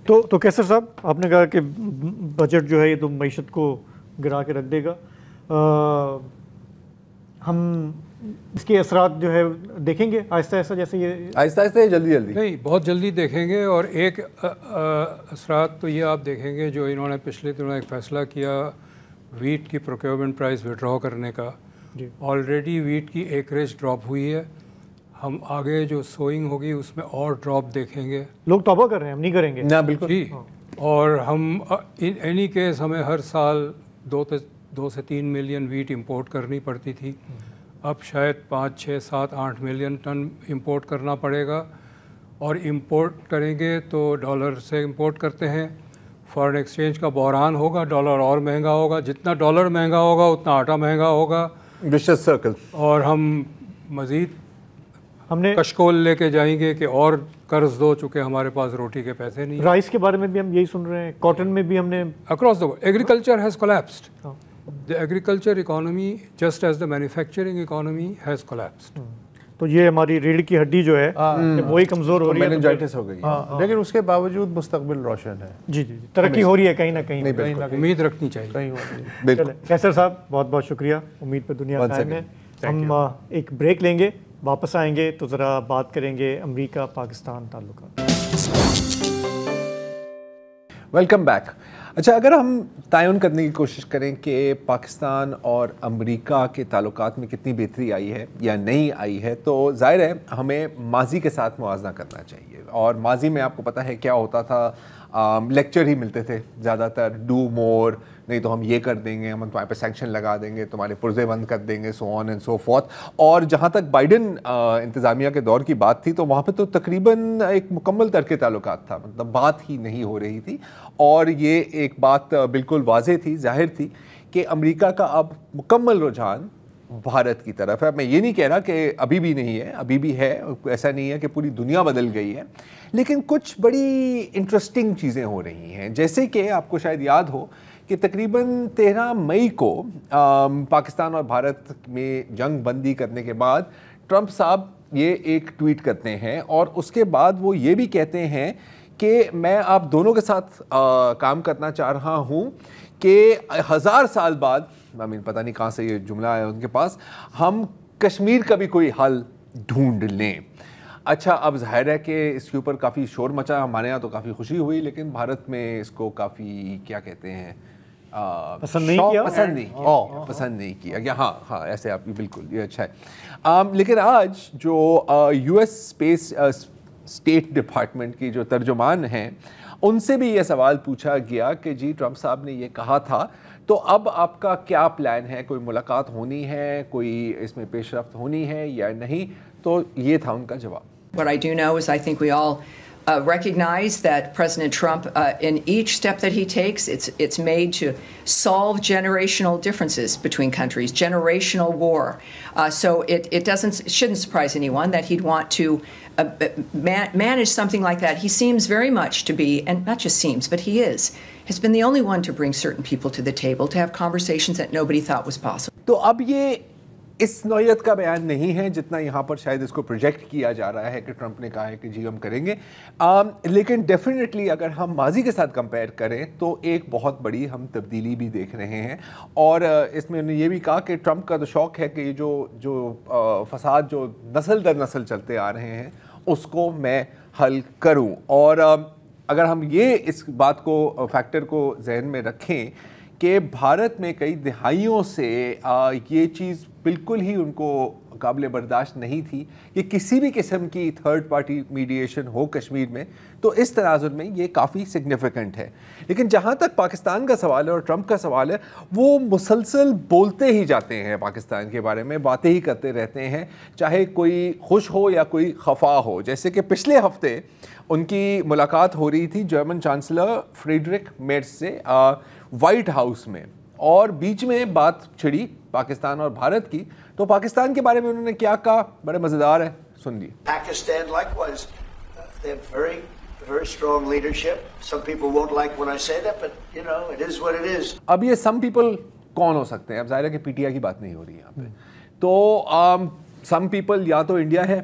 تو کیسر صاحب آپ نے کہا کہ بجٹ جو ہے یہ تو معیشت کو گرا کے رکھ دے گا. ہم اس کے اثرات جو ہے دیکھیں گے آہستہ آہستہ، جیسے یہ آہستہ جلدی نہیں بہت جلدی دیکھیں گے. اور ایک اثرات تو یہ آپ دیکھیں گے جو انہوں نے پچھلے دنوں ایک فیصلہ کیا ویٹ کی پروکیورمنٹ پرائز وڈرا کرنے کا. آلریڈی ویٹ کی ایکریج ڈراپ ہوئی ہے. ہم آگے جو سوئنگ ہوگی اس میں اور ڈراپ دیکھیں گے. لوگ توبہ کر رہے ہیں، ہم نہیں کریں گے. نہ بالکل جی. اور ہم اینی کیس ہمیں ہر سال 2 سے 3 ملین ویٹ امپورٹ کرنی پڑتی تھی. اب شاید 5, 6, 7, 8 ملین ٹن امپورٹ کرنا پڑے گا. اور امپورٹ کریں گے تو ڈالر سے امپورٹ کرتے ہیں. فارن ایکسچینج کا بحران ہوگا، ڈالر اور مہنگا ہوگا. جتنا ڈالر مہنگا ہوگا اتنا آٹا مہنگا ہوگا. Vicious circle. اور ہم مزید کشکول لے کے جائیں گے کہ اور قرض دو چونکہ ہمارے پاس روٹی کے پیسے نہیں. رائس کے بارے میں بھی ہم یہی سن رہے ہیں، کاٹن میں بھی ہم نے across the world agriculture has collapsed. The agriculture economy just as the manufacturing economy has collapsed. تو یہ ہماری ریڑھ کی ہڈی جو ہے وہی کمزور ہو رہی ہے، میننجائٹس ہو گئی. لیکن اس کے باوجود مستقبل روشن ہے. جی ترقی ہو رہی ہے کہیں نہ کہیں. امید رکھنی چاہیے. چلیں کیسر صاحب بہت بہت شکریہ. امید پہ دنیا قائم ہے. ہم ایک بریک لیں گے، واپس آئیں گے تو ذرا بات کریں گے امریکہ پاکستان تعلقات. Welcome back. اچھا اگر ہم تعین کرنے کی کوشش کریں کہ پاکستان اور امریکہ کے تعلقات میں کتنی بہتری آئی ہے یا نہیں آئی ہے، تو ظاہر ہے ہمیں ماضی کے ساتھ موازنہ کرنا چاہیے. اور ماضی میں آپ کو پتہ ہے کیا ہوتا تھا، لیکچر ہی ملتے تھے زیادہ تر، ڈو مور، نہیں تو ہم یہ کر دیں گے، ہم تمہارے پہ سینکشن لگا دیں گے، تمہارے پرزے بند کر دیں گے، سو آن اینڈ سو فورتھ. اور جہاں تک بائیڈن انتظامیہ کے دور کی بات تھی تو وہاں پہ تو تقریباً ایک مکمل ترک تعلقات تھا، مطلب بات ہی نہیں ہو رہی تھی. اور یہ ایک بات بالکل واضح تھی، ظاہر تھی کہ امریکہ کا اب مکمل رجحان بھارت کی طرف ہے. میں یہ نہیں کہہ رہا کہ ابھی بھی نہیں ہے، ابھی بھی ہے، ایسا نہیں ہے کہ پوری دنیا بدل گئی ہے، لیکن کچھ بڑی انٹرسٹنگ چیزیں ہو رہی ہیں. جیسے کہ آپ کو شاید یاد ہو کہ تقریباً 13 مئی کو پاکستان اور بھارت میں جنگ بندی کرنے کے بعد ٹرمپ صاحب یہ ایک ٹویٹ کرتے ہیں اور اس کے بعد وہ یہ بھی کہتے ہیں کہ میں آپ دونوں کے ساتھ کام کرنا چاہ رہا ہوں کہ 1000 سال بعد، پتہ نہیں کہاں سے یہ جملہ ہے ان کے پاس، ہم کشمیر کا بھی کوئی حل ڈھونڈ لیں. اچھا اب ظاہر ہے کہ اس کے اوپر کافی شور مچا، ہمارے یہاں تو کافی خوشی ہوئی، لیکن بھارت میں اس کو کافی کیا کہتے ہیں پسند نہیں کیا. ہاں ایسے آپ بالکل یہ اچھا ہے. لیکن آج جو U S space state department کی جو ترجمان ہیں ان سے بھی یہ سوال پوچھا گیا کہ جی ٹرمپ صاحب نے یہ کہا تھا تو اب آپ کا کیا پلان ہے، کوئی ملاقات ہونی ہے، کوئی اس میں پیش رفت ہونی ہے یا نہیں؟ تو یہ تھا ان کا جواب. What I do know is I think we all recognize that President Trump, in each step that he takes, it's made to solve generational differences between countries, generational war. So it shouldn't surprise anyone that he'd want to manage something like that. He seems very much to be, and not just seems, but he has been the only one to bring certain people to the table to have conversations that nobody thought was possible. تو اب یہ اس نوعیت کا بیان نہیں ہے جتنا یہاں پر شاید اس کو پروجیکٹ کیا جا رہا ہے کہ ٹرمپ نے کہا ہے کہ جی ہم کریں گے. لیکن ڈیفینیٹلی اگر ہم ماضی کے ساتھ کمپیئر کریں تو ایک بہت بڑی ہم تبدیلی بھی دیکھ رہے ہیں. اور اس میں انہوں نے یہ بھی کہا کہ ٹرمپ کا تو شوق ہے کہ یہ جو فساد جو نسل در نسل چلتے آ رہے ہیں اس کو میں حل کروں. اور اگر ہم یہ اس بات کو فیکٹر کو ذہن میں رکھیں کہ بھارت میں کئی دہائیوں سے یہ چیز بالکل ہی ان کو قابل برداشت نہیں تھی کہ کسی بھی قسم کی تھرڈ پارٹی میڈیشن ہو کشمیر میں، تو اس تناظر میں یہ کافی سگنیفیکنٹ ہے. لیکن جہاں تک پاکستان کا سوال ہے اور ٹرمپ کا سوال ہے، وہ مسلسل بولتے ہی جاتے ہیں پاکستان کے بارے میں، باتیں ہی کرتے رہتے ہیں، چاہے کوئی خوش ہو یا کوئی خفا ہو. جیسے کہ پچھلے ہفتے ان کی ملاقات ہو رہی تھی جرمن چانسلر فریڈرک میرز سے وائٹ ہاؤس میں، اور بیچ میں بات چھڑی پاکستان اور بھارت کی. تو پاکستان کے بارے میں انہوں نے کیا کہا، بڑے مزیدار ہے، سن لیے. Pakistan likewise, they have very strong leadership. Some people won't like when I say that, but you know, it is what it is. اب یہ some people کون ہو سکتے ہیں؟ اب ظاہر ہے کہ پی ٹی آئی کی بات نہیں ہو رہی یہاں پہ. تو some people یا تو انڈیا ہے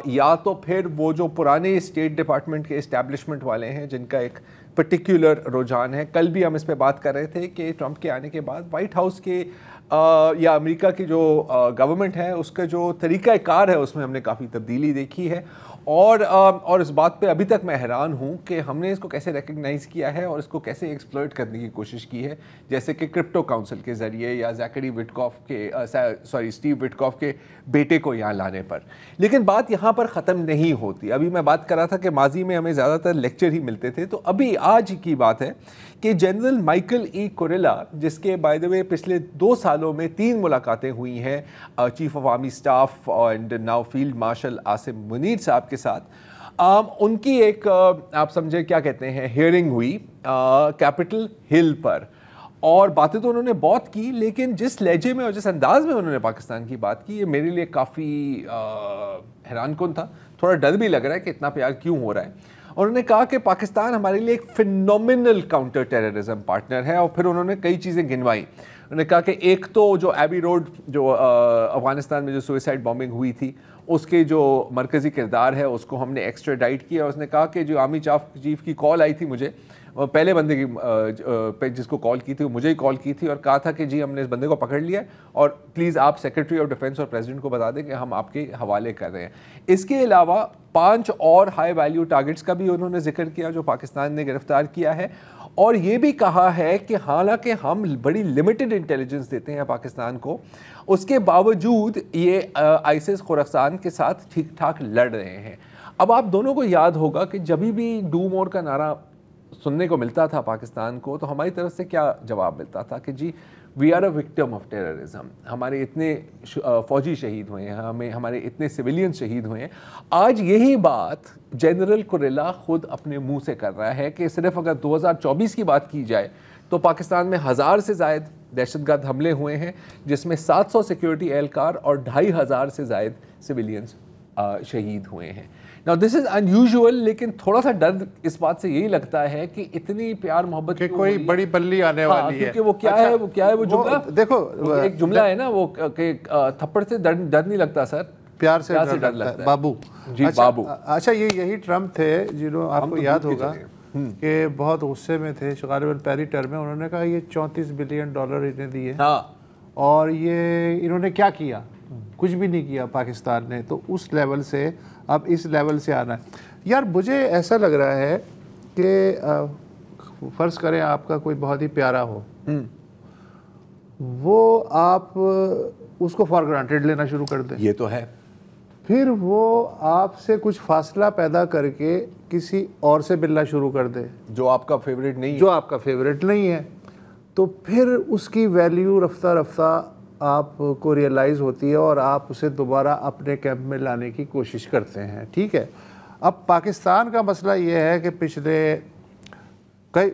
یا تو پھر وہ جو پرانے اسٹیٹ ڈپارٹمنٹ کے اسٹیبلشمنٹ والے ہیں جن کا ایک پرٹیکولر رجحان ہے. کل بھی ہم اس پہ بات کر رہے تھے کہ ٹرمپ کے آنے کے بعد وائٹ ہاؤس کے یا امریکہ کی جو گورنمنٹ ہے اس کا جو طریقہ کار ہے اس میں ہم نے کافی تبدیلی دیکھی ہے. اور اس بات پہ ابھی تک میں حیران ہوں کہ ہم نے اس کو کیسے ریکگنائز کیا ہے اور اس کو کیسے ایکسپلوئٹ کرنے کی کوشش کی ہے، جیسے کہ کرپٹو کاؤنسل کے ذریعے یا زیکری وٹکاف کے اسٹیو وٹکاف کے بیٹے کو یہاں لانے پر. لیکن بات یہاں پر ختم نہیں ہوتی. ابھی میں بات کر رہا تھا کہ ماضی میں ہمیں زیادہ تر لیکچر ہی ملتے تھے، تو ابھی آج کی بات ہے کہ جنرل مائیکل ای کوریلا، جس کے بائی دا وے پچھلے 2 سالوں میں 3 ملاقاتیں ہوئی ہیں chief of army staff and now field marshal Asim Munir صاحب کے ساتھ، ان کی ایک آپ سمجھے کیا کہتے ہیں ہیئرنگ ہوئی کیپٹل ہل پر. اور باتیں تو انہوں نے بہت کی، لیکن جس لہجے میں اور جس انداز میں انہوں نے پاکستان کی بات کی، یہ میرے لیے کافی حیران کن تھا. تھوڑا ڈر بھی لگ رہا ہے کہ اتنا پیار کیوں ہو رہا ہے. اور انہوں نے کہا کہ پاکستان ہمارے لیے ایک فینومینل کاؤنٹر ٹیررزم پارٹنر ہے، اور پھر انہوں نے کئی چیزیں گنوائیں. انہوں نے کہا کہ ایک تو جو ایبی روڈ جو افغانستان میں جو سوئسائڈ بامبنگ ہوئی تھی اس کے جو مرکزی کردار ہے اس کو ہم نے ایکسٹراڈائٹ کیا. اور اس نے کہا کہ جو آرمی چیف کی کال آئی تھی مجھے، پہلے بندے کی جس کو کال کی تھی وہ مجھے ہی کال کی تھی اور کہا تھا کہ جی ہم نے اس بندے کو پکڑ لیا ہے اور پلیز آپ سیکرٹری آف ڈیفینس اور پریزیڈنٹ کو بتا دیں کہ ہم آپ کے حوالے کر رہے ہیں. اس کے علاوہ 5 اور ہائی ویلیو ٹارگٹس کا بھی انہوں نے ذکر کیا جو پاکستان نے گرفتار کیا ہے. اور یہ بھی کہا ہے کہ حالانکہ ہم بڑی لمیٹڈ انٹیلیجنس دیتے ہیں پاکستان کو، اس کے باوجود یہ آئیسس خراسان کے ساتھ ٹھیک ٹھاک لڑ رہے ہیں. اب آپ دونوں کو یاد ہوگا کہ جبھی بھی ڈو مور کا نعرہ سننے کو ملتا تھا پاکستان کو تو ہماری طرف سے کیا جواب ملتا تھا کہ جی we are a victim of terrorism. ہمارے اتنے فوجی شہید ہوئے ہیں، ہمارے اتنے سویلین شہید ہوئے ہیں. آج یہی بات جنرل کوریلا خود اپنے منہ سے کر رہا ہے کہ صرف اگر 2024 کی بات کی جائے تو پاکستان میں 1000 سے زائد دہشت گرد حملے ہوئے ہیں، جس میں 700 سیکیورٹی اہلکار اور 2500 سے زائد سویلینز شہید ہوئے ہیں. Now this is unusual، لیکن تھوڑا سا ڈر اس بات سے یہی لگتا ہے کہ اتنی پیار محبت کہ کوئی بڑی بلی آنے والی ہے. کیونکہ وہ کیا ہے وہ جملہ، دیکھو ایک جملہ ہے نا وہ کہ تھپڑ سے ڈر نہیں لگتا سر، پیار سے ڈر لگتا ہے. بابو جی بابو. اچھا یہی ٹرمپ تھے جنہوں آپ کو یاد ہوگا کہ بہت غصے میں تھے غالباً پہلی ٹرم میں. انہوں نے کہا یہ $34 بلین انہیں دیے اور یہ انہوں نے کیا کیا؟ کچھ بھی نہیں کیا پاکستان نے. تو اس لیول سے اب اس لیول سے آنا ہے. یار مجھے ایسا لگ رہا ہے کہ فرض کریں آپ کا کوئی بہت ہی پیارا ہو, وہ آپ اس کو فار گرانٹیڈ لینا شروع کر دیں. یہ تو ہے. پھر وہ آپ سے کچھ فاصلہ پیدا کر کے کسی اور سے ملنا شروع کر دے جو آپ کا فیوریٹ نہیں ہے, تو پھر اس کی ویلیو رفتہ رفتہ آپ کو ریئلائز ہوتی ہے اور آپ اسے دوبارہ اپنے کیمپ میں لانے کی کوشش کرتے ہیں. ٹھیک ہے, اب پاکستان کا مسئلہ یہ ہے کہ پچھلے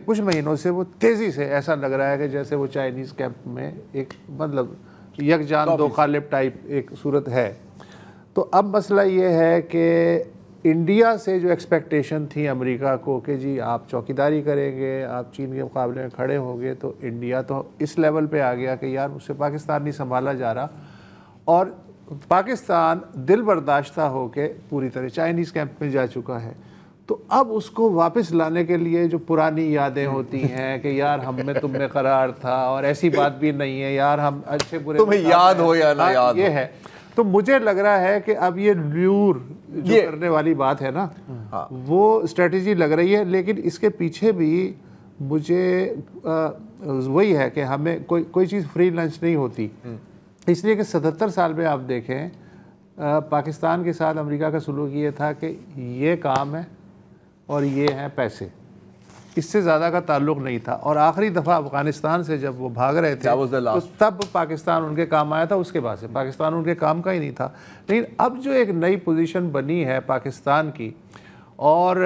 کچھ مہینوں سے وہ تیزی سے ایسا لگ رہا ہے کہ جیسے وہ چائنیز کیمپ میں ایک مطلب یک جان دو غالب ٹائپ ایک صورت ہے. تو اب مسئلہ یہ ہے کہ انڈیا سے جو ایکسپیکٹیشن تھی امریکہ کو کہ جی آپ چوکیداری کریں گے, آپ چین کے مقابلے میں کھڑے ہوں گے, تو انڈیا تو اس لیول پہ آ گیا کہ یار اس سے پاکستان نہیں سنبھالا جا رہا, اور پاکستان دل برداشتہ ہو کے پوری طرح چائنیز کیمپ میں جا چکا ہے. تو اب اس کو واپس لانے کے لیے جو پرانی یادیں ہوتی ہیں کہ یار ہم میں تم میں قرار تھا اور ایسی بات بھی نہیں ہے, یار ہم اچھے برے تمہیں یاد ہو یا نہ یاد ہو, یہ ہے. تو مجھے لگ رہا ہے کہ اب یہ لیور جو کرنے والی بات ہے نا, وہ اسٹریٹجی لگ رہی ہے. لیکن اس کے پیچھے بھی مجھے وہی ہے کہ ہمیں کوئی چیز فری لنچ نہیں ہوتی, اس لیے کہ 77 سال میں آپ دیکھیں پاکستان کے ساتھ امریکہ کا سلوک یہ تھا کہ یہ کام ہے اور یہ ہیں پیسے, اس سے زیادہ کا تعلق نہیں تھا. اور آخری دفعہ افغانستان سے جب وہ بھاگ رہے تھے تو تب پاکستان ان کے کام آیا تھا, اس کے بعد سے پاکستان ان کے کام کا ہی نہیں تھا. لیکن اب جو ایک نئی پوزیشن بنی ہے پاکستان کی, اور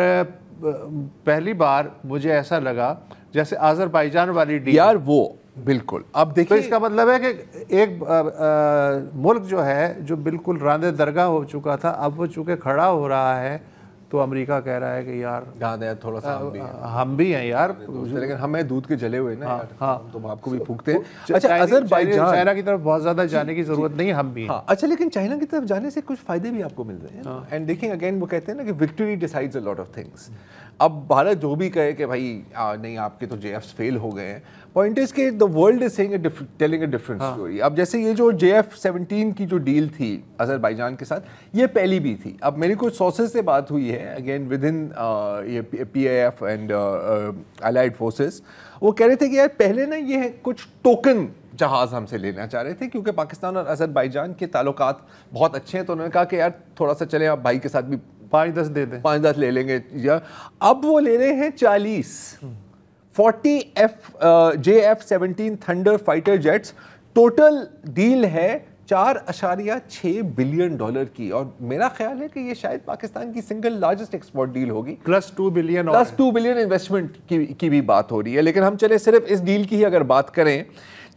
پہلی بار مجھے ایسا لگا جیسے آذربائیجان والی ڈیل, یار وہ بالکل. اب دیکھیں تو اس کا مطلب ہے کہ ایک ملک جو ہے جو بالکل راندے درگاہ ہو چکا تھا, اب وہ چونکہ کھڑا ہو رہا ہے تو امریکہ کہہ رہا ہے کہ یار تھوڑا سا ہم بھی ہیں یار, لیکن ہمیں دودھ کے جلے ہوئے نا, تو آپ کو بھی پھونکتے ہیں. اچھا آذربائیجان چائنا کی طرف بہت زیادہ جانے کی ضرورت نہیں, ہم بھی ہیں. اچھا لیکن چائنا کی طرف جانے سے کچھ فائدے بھی آپ کو مل رہے ہیں. اینڈ دیکھیں اگین وہ کہتے ہیں نا کہ victory decides a lot of things. اب بھارت جو بھی کہے کہ بھائی نہیں آپ کے تو جے ایفs فیل ہو گئے ہیں, پوائنٹ از کہ the world is seeing telling a different story. اب جیسے یہ جو JF-17 کی جو ڈیل تھی آذربائیجان کے ساتھ, یہ پہلی بھی تھی. اب میری کچھ سورسز سے بات ہوئی ہے again with in PIF and allied forces, وہ کہہ رہے تھے کہ یار پہلے نا یہ کچھ ٹوکن جہاز ہم سے لینا چاہ رہے تھے کیونکہ پاکستان اور آذربائیجان کے تعلقات بہت اچھے ہیں, تو انہوں نے کہا کہ یار تھوڑا سا چلیں آپ بھائی کے ساتھ بھی 5-10 دے دیں, 5-10 لے لیں گے. اب وہ لے رہے ہیں 40 JF-17 thunder fighter jets. Total deal ہے $4.6 بلین کی, اور میرا خیال ہے کہ یہ شاید پاکستان کی سنگل لارجسٹ ایکسپورٹ ڈیل ہوگی. پلس 2 بلین انویسٹمنٹ کی بھی بات ہو رہی ہے. لیکن ہم چلے صرف اس ڈیل کی ہی اگر بات کریں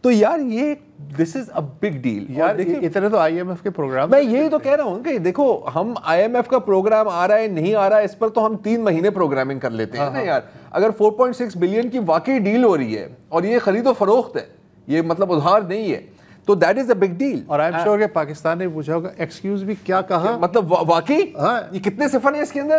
تو یار یہ دس از اے بگ ڈیل. یار اتنے تو IMF کے پروگرام, میں یہی تو کہہ رہا ہوں کہ دیکھو ہم IMF کا پروگرام آ رہا ہے نہیں آ رہا ہے, اس پر تو ہم 3 مہینے پروگرامنگ کر لیتے ہیں نا یار. اگر 4.6 بلین کی واقعی ڈیل ہو رہی ہے اور یہ خرید و فروخت ہے, یہ مطلب ادھار نہیں ہے, تو that is a big deal. اور آئی ایم شیور کہ پاکستان نے پوچھا ہوگا ایکسکیوز بھی کیا کہا, مطلب واقعی یہ کتنے صفر ہیں اس کے اندر,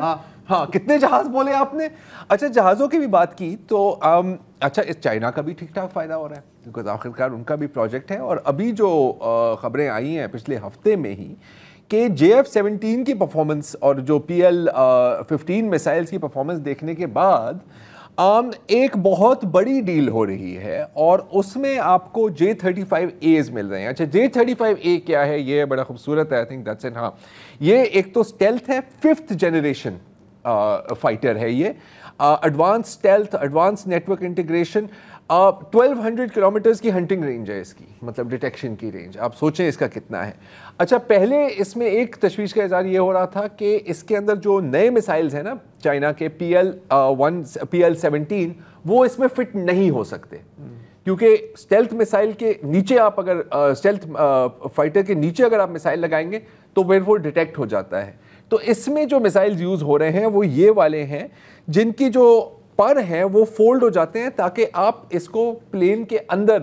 ہاں کتنے جہاز بولے آپ نے. اچھا جہازوں کی بھی بات کی تو اچھا اس چائنا کا بھی ٹھیک ٹھاک فائدہ ہو رہا ہے کیونکہ آخرکار ان کا بھی پروجیکٹ ہے. اور ابھی جو خبریں آئی ہیں پچھلے ہفتے میں ہی کہ JF-17 کی پرفارمنس اور جو PL-15 میسائلز کی پرفارمنس دیکھنے کے بعد ایک بہت بڑی ڈیل ہو رہی ہے, اور اس میں آپ کو J-35As مل رہے ہیں. اچھا J-35A کیا ہے, یہ بڑا خوبصورت ہے, I think that's it. ہاں یہ ایک تو اسٹیلتھ ہے, 5th جنریشن فائٹر ہے یہ, advance stealth, advance network integration, 1200 kilometres کی ہنٹنگ رینج ہے اس کی, مطلب ڈیٹیکشن کی رینج. آپ سوچیں اس کا کتنا ہے. اچھا پہلے اس میں ایک تشویش کا اظہار یہ ہو رہا تھا کہ اس کے اندر جو نئے میسائلز ہیں نا چائنا کے PL-17 وہ اس میں فٹ نہیں ہو سکتے کیونکہ اسٹیلتھ میسائل کے نیچے آپ اگر اسٹیلتھ فائٹر کے نیچے اگر آپ میسائل لگائیں گے تو پھر وہ ڈیٹیکٹ ہو جاتا ہے. تو اس میں جو میسائلز یوز ہو رہے ہیں وہ یہ والے ہیں جن کی جو پر ہیں وہ فولڈ ہو جاتے ہیں تاکہ آپ اس کو پلین کے اندر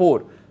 4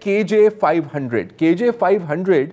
KJ-500. KJ-500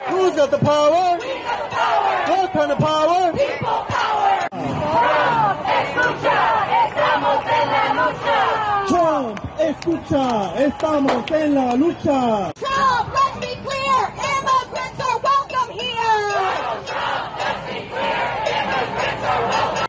Who's got the power? We got the power. What kind of power? People power. Trump, escucha, estamos en la lucha. Trump, escucha, estamos en la lucha. Trump, let's be clear, immigrants are welcome here. Trump, let's be clear, immigrants are welcome.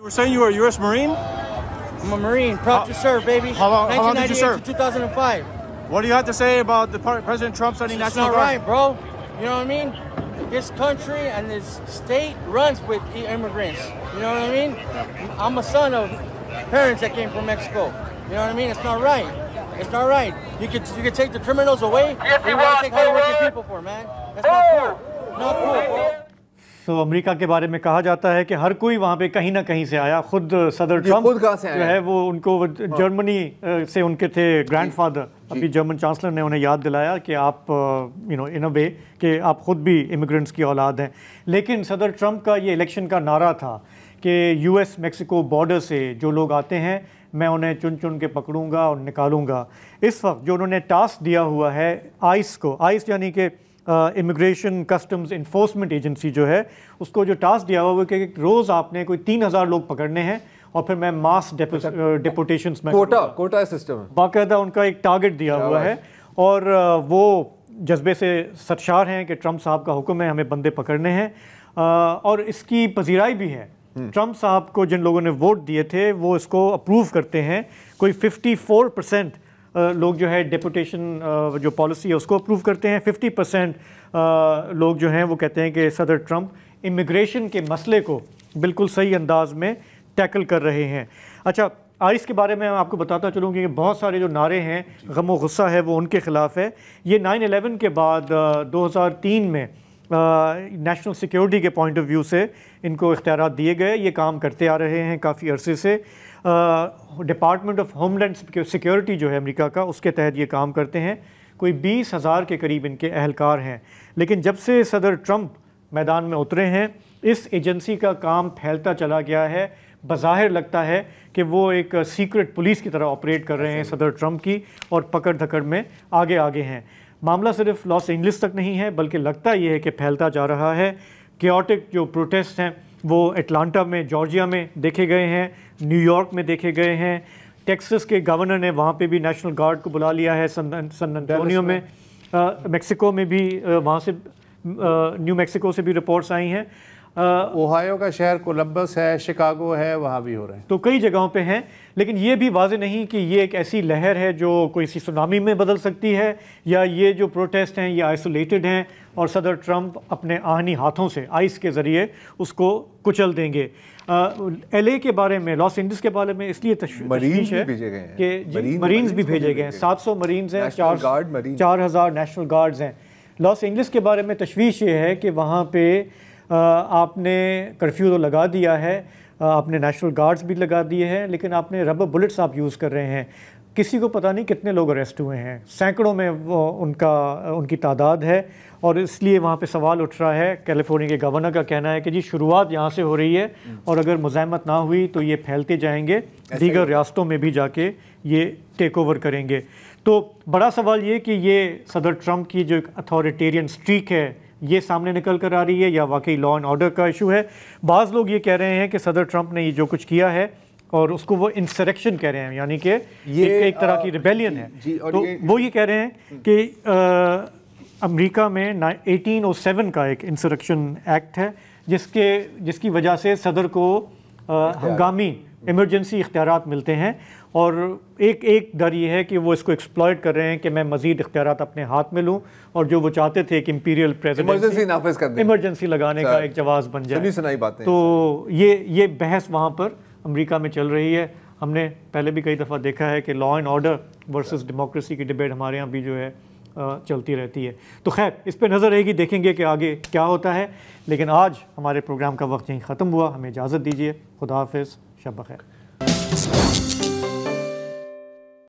You were saying you were a U.S. Marine? I'm a Marine, proud to serve, baby. How long did you serve? 2005. What do you have to say about the President Trump sending It's National not Guard? right, bro. You know what I mean? This country and this state runs with the immigrants. You know what I mean? I'm a son of parents that came from Mexico. You know what I mean? It's not right. It's not right. You could take the criminals away. What do you want to take hard-working people for, man? That's not cool. Not cool, bro. تو امریکہ کے بارے میں کہا جاتا ہے کہ ہر کوئی وہاں پہ کہیں نہ کہیں سے آیا. خود صدر ٹرمپ جو ہے وہ ان کو جرمنی سے ان کے تھے گرینڈ فادر. ابھی جرمن چانسلر نے انہیں یاد دلایا کہ آپ ان اے وے کہ آپ خود بھی امیگرنٹس کی اولاد ہیں. لیکن صدر ٹرمپ کا یہ الیکشن کا نعرہ تھا کہ یو ایس میکسیکو بارڈر سے جو لوگ آتے ہیں میں انہیں چن چن کے پکڑوں گا اور نکالوں گا. اس وقت جو انہوں نے ٹاسک دیا ہوا ہے آئس کو, آئس یعنی کہ امیگریشن کسٹمز انفورسمنٹ ایجنسی جو ہے, اس کو جو ٹاسک دیا ہوا ہے کہ روز آپ نے کوئی 3000 لوگ پکڑنے ہیں اور پھر میں ماس ڈیپورٹیشنز میں کوٹا سسٹم باقاعدہ ان کا ایک ٹارگٹ دیا ہوا ہے. اور وہ جذبے سے سرشار ہیں کہ ٹرمپ صاحب کا حکم ہے ہمیں بندے پکڑنے ہیں. اور اس کی پذیرائی بھی ہے. ٹرمپ صاحب کو جن لوگوں نے ووٹ دیے تھے وہ اس کو اپروو کرتے ہیں. کوئی 54% لوگ جو ہے ڈیپوٹیشن جو پالیسی ہے اس کو اپروو کرتے ہیں. 50% لوگ جو ہیں وہ کہتے ہیں کہ صدر ٹرمپ امیگریشن کے مسئلے کو بالکل صحیح انداز میں ٹیکل کر رہے ہیں. اچھا, آئس کے بارے میں آپ کو بتاتا چلوں کہ بہت سارے جو نعرے ہیں غم و غصہ ہے وہ ان کے خلاف ہے. یہ 9/11 کے بعد 2003 میں نیشنل سیکیورٹی کے پوائنٹ آف ویو سے ان کو اختیارات دیے گئے. یہ کام کرتے آ رہے ہیں کافی عرصے سے. Department of homeland security جو ہے امریکہ کا, اس کے تحت یہ کام کرتے ہیں. کوئی 20,000 کے قریب ان کے اہلکار ہیں. لیکن جب سے صدر ٹرمپ میدان میں اترے ہیں اس ایجنسی کا کام پھیلتا چلا گیا ہے. بظاہر لگتا ہے کہ وہ ایک سیکرٹ پولیس کی طرح آپریٹ کر رہے ہیں صدر ٹرمپ کی, اور پکڑ دھکڑ میں آگے ہیں. معاملہ صرف لاس اینجلس تک نہیں ہے بلکہ لگتا یہ ہے کہ پھیلتا جا رہا ہے. کیوٹک جو پروٹیسٹ ہیں وہ اٹلانٹا میں, جارجیا میں دیکھے گئے ہیں, نیو یارک میں دیکھے گئے ہیں. ٹیکسس کے گورنر نے وہاں پہ بھی نیشنل گارڈ کو بلا لیا ہے. سن انٹونیو میں, میکسیکو میں بھی, وہاں سے نیو میکسیکو سے بھی رپورٹس آئی ہیں. اوہایو کا شہر کولمبس ہے, شکاگو ہے, وہاں بھی ہو رہے ہیں. تو کئی جگہوں پہ ہیں. لیکن یہ بھی واضح نہیں کہ یہ ایک ایسی لہر ہے جو کوئی سی سونامی میں بدل سکتی ہے, یا یہ جو پروٹیسٹ ہیں یہ آئسولیٹڈ ہیں اور صدر ٹرمپ اپنے آہنی ہاتھوں سے آئس کے ذریعے اس کو کچل دیں گے. ایل اے کے بارے میں, لاس اینجلس کے بارے میں اس لیے تشویش ہے کہ مرینز بھی بھیجے گئے ہیں. 700 مرینز ہیں, 4000 نیشنل گارڈز ہیں. لاس اینجلس کے بارے میں تشویش یہ ہے کہ وہاں پہ آپ نے کرفیو تو لگا دیا ہے, آپ نے نیشنل گارڈز بھی لگا دیے ہیں, لیکن آپ نے ربر بلٹس آپ یوز کر رہے ہیں. کسی کو پتہ نہیں کتنے لوگ اریسٹ ہوئے ہیں, سینکڑوں میں ان کی تعداد ہے. اور اس لیے وہاں پہ سوال اٹھ رہا ہے. کیلیفورنیا کے گورنر کا کہنا ہے کہ جی شروعات یہاں سے ہو رہی ہے اور اگر مزاحمت نہ ہوئی تو یہ پھیلتے جائیں گے, دیگر ریاستوں میں بھی جا کے یہ ٹیک اوور کریں گے. تو بڑا سوال یہ کہ یہ صدر ٹرمپ کی جو ایک اتھارٹیرین اسٹریک ہے یہ سامنے نکل کر آ رہی ہے یا واقعی لا اینڈ آرڈر کا ایشو ہے. بعض لوگ یہ کہہ رہے ہیں کہ صدر ٹرمپ نے یہ جو کچھ کیا ہے اور اس کو وہ انسریکشن کہہ رہے ہیں, یعنی کہ یہ ایک طرح کی ریبیلین ہے. تو وہ یہ کہہ رہے ہیں کہ امریکہ میں 1807 کا ایک انسریکشن ایکٹ ہے جس کی وجہ سے صدر کو ہنگامی ایمرجنسی اختیارات ملتے ہیں. اور ایک ڈر یہ ہے کہ وہ اس کو ایکسپلائٹ کر رہے ہیں کہ میں مزید اختیارات اپنے ہاتھ میں لوں, اور جو وہ چاہتے تھے کہ امپیریل پریزیڈنسی ایمرجنسی لگانے کا ایک جواز بن جائے. تو یہ بحث وہاں پر امریکہ میں چل رہی ہے. ہم نے پہلے بھی کئی دفعہ دیکھا ہے کہ law and order versus democracy کی ڈبیٹ ہمارے یہاں بھی جو ہے چلتی رہتی ہے. تو خیر اس پہ نظر رہے گی, دیکھیں گے کہ آگے کیا ہوتا ہے. لیکن آج ہمارے پروگرام کا وقت یہیں ختم ہوا. ہمیں اجازت دیجیے. خدا حافظ, شب بخیر.